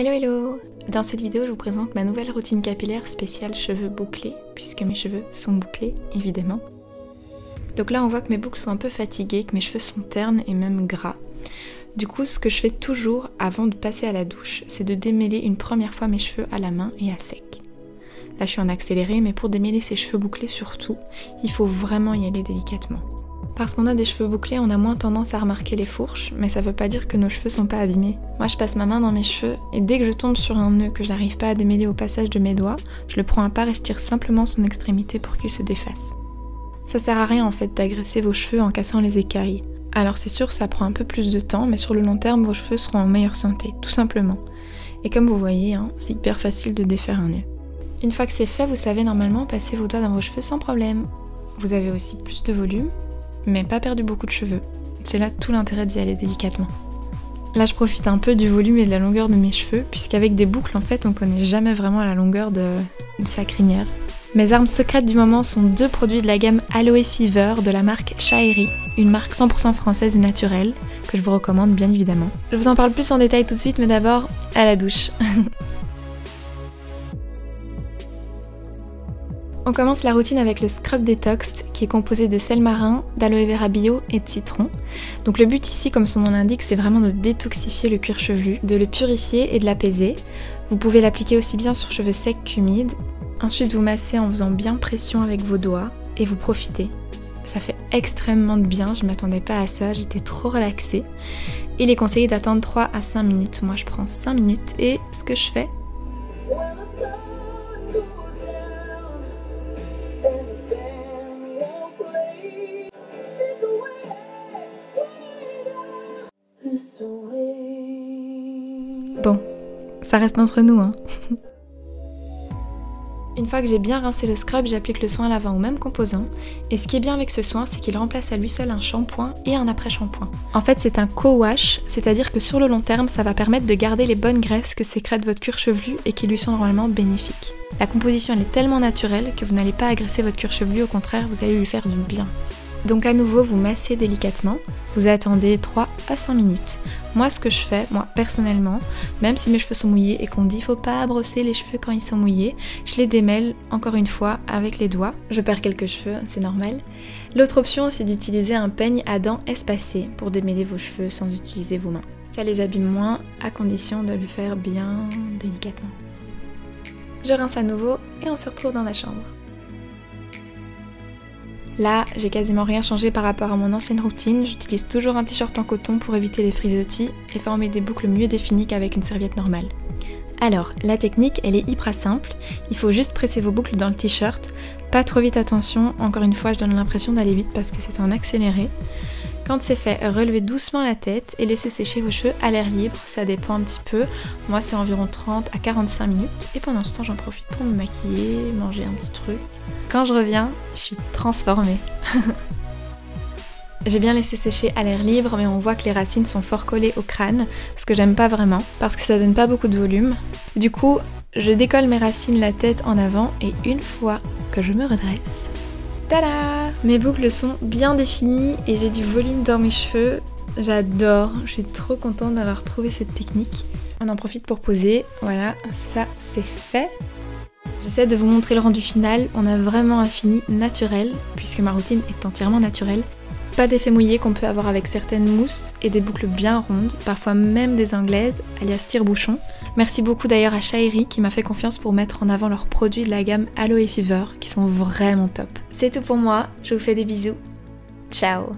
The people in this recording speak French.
Hello hello! Dans cette vidéo, je vous présente ma nouvelle routine capillaire spéciale cheveux bouclés, puisque mes cheveux sont bouclés, évidemment. Donc là, on voit que mes boucles sont un peu fatiguées, que mes cheveux sont ternes et même gras. Du coup, ce que je fais toujours avant de passer à la douche, c'est de démêler une première fois mes cheveux à la main et à sec. Là, je suis en accéléré, mais pour démêler ses cheveux bouclés surtout, il faut vraiment y aller délicatement. Parce qu'on a des cheveux bouclés, on a moins tendance à remarquer les fourches, mais ça veut pas dire que nos cheveux sont pas abîmés. Moi, je passe ma main dans mes cheveux, et dès que je tombe sur un nœud que je n'arrive pas à démêler au passage de mes doigts, je le prends à part et je tire simplement son extrémité pour qu'il se défasse. Ça sert à rien en fait d'agresser vos cheveux en cassant les écailles. Alors c'est sûr, ça prend un peu plus de temps, mais sur le long terme, vos cheveux seront en meilleure santé, tout simplement. Et comme vous voyez, c'est hyper facile de défaire un nœud. Une fois que c'est fait, vous savez normalement passer vos doigts dans vos cheveux sans problème. Vous avez aussi plus de volume, mais pas perdu beaucoup de cheveux. C'est là tout l'intérêt d'y aller délicatement. Là je profite un peu du volume et de la longueur de mes cheveux, puisqu'avec des boucles en fait on connaît jamais vraiment la longueur de sa crinière. Mes armes secrètes du moment sont deux produits de la gamme Aloe Fever de la marque Shaeri, une marque 100% française et naturelle, que je vous recommande bien évidemment. Je vous en parle plus en détail tout de suite, mais d'abord à la douche. On commence la routine avec le Scrub Detox qui est composé de sel marin, d'aloe vera bio et de citron. Donc le but ici, comme son nom l'indique, c'est vraiment de détoxifier le cuir chevelu, de le purifier et de l'apaiser. Vous pouvez l'appliquer aussi bien sur cheveux secs qu'humides. Ensuite vous massez en faisant bien pression avec vos doigts et vous profitez. Ça fait extrêmement de bien, je m'attendais pas à ça, j'étais trop relaxée. Il est conseillé d'attendre 3 à 5 minutes. Moi je prends 5 minutes et ce que je fais, bon, ça reste entre nous, Une fois que j'ai bien rincé le scrub, j'applique le soin lavant au même composant. Et ce qui est bien avec ce soin, c'est qu'il remplace à lui seul un shampoing et un après-shampoing. En fait, c'est un co-wash, c'est-à-dire que sur le long terme, ça va permettre de garder les bonnes graisses que sécrète votre cuir chevelu et qui lui sont normalement bénéfiques. La composition elle est tellement naturelle que vous n'allez pas agresser votre cuir chevelu, au contraire, vous allez lui faire du bien. Donc à nouveau, vous massez délicatement, vous attendez 3 à 5 minutes. Moi ce que je fais, moi personnellement, même si mes cheveux sont mouillés et qu'on dit faut pas brosser les cheveux quand ils sont mouillés, je les démêle encore une fois avec les doigts. Je perds quelques cheveux, c'est normal. L'autre option c'est d'utiliser un peigne à dents espacées pour démêler vos cheveux sans utiliser vos mains. Ça les abîme moins à condition de le faire bien délicatement. Je rince à nouveau et on se retrouve dans ma chambre. Là, j'ai quasiment rien changé par rapport à mon ancienne routine, j'utilise toujours un t-shirt en coton pour éviter les frisottis et former des boucles mieux définies qu'avec une serviette normale. Alors, la technique, elle est hyper simple, il faut juste presser vos boucles dans le t-shirt, pas trop vite attention, encore une fois je donne l'impression d'aller vite parce que c'est en accéléré. Quand c'est fait, relevez doucement la tête et laissez sécher vos cheveux à l'air libre, ça dépend un petit peu. Moi c'est environ 30 à 45 minutes et pendant ce temps j'en profite pour me maquiller, manger un petit truc. Quand je reviens, je suis transformée. J'ai bien laissé sécher à l'air libre, mais on voit que les racines sont fort collées au crâne, ce que j'aime pas vraiment, parce que ça donne pas beaucoup de volume. Du coup, je décolle mes racines la tête en avant et une fois que je me redresse, tada! Mes boucles sont bien définies et j'ai du volume dans mes cheveux. J'adore, je suis trop contente d'avoir trouvé cette technique. On en profite pour poser, voilà, ça c'est fait. J'essaie de vous montrer le rendu final, on a vraiment un fini naturel, puisque ma routine est entièrement naturelle. Pas d'effet mouillé qu'on peut avoir avec certaines mousses et des boucles bien rondes, parfois même des anglaises, alias tire-bouchon. Merci beaucoup d'ailleurs à Shaeri qui m'a fait confiance pour mettre en avant leurs produits de la gamme Aloe Fever, qui sont vraiment top. C'est tout pour moi, je vous fais des bisous. Ciao!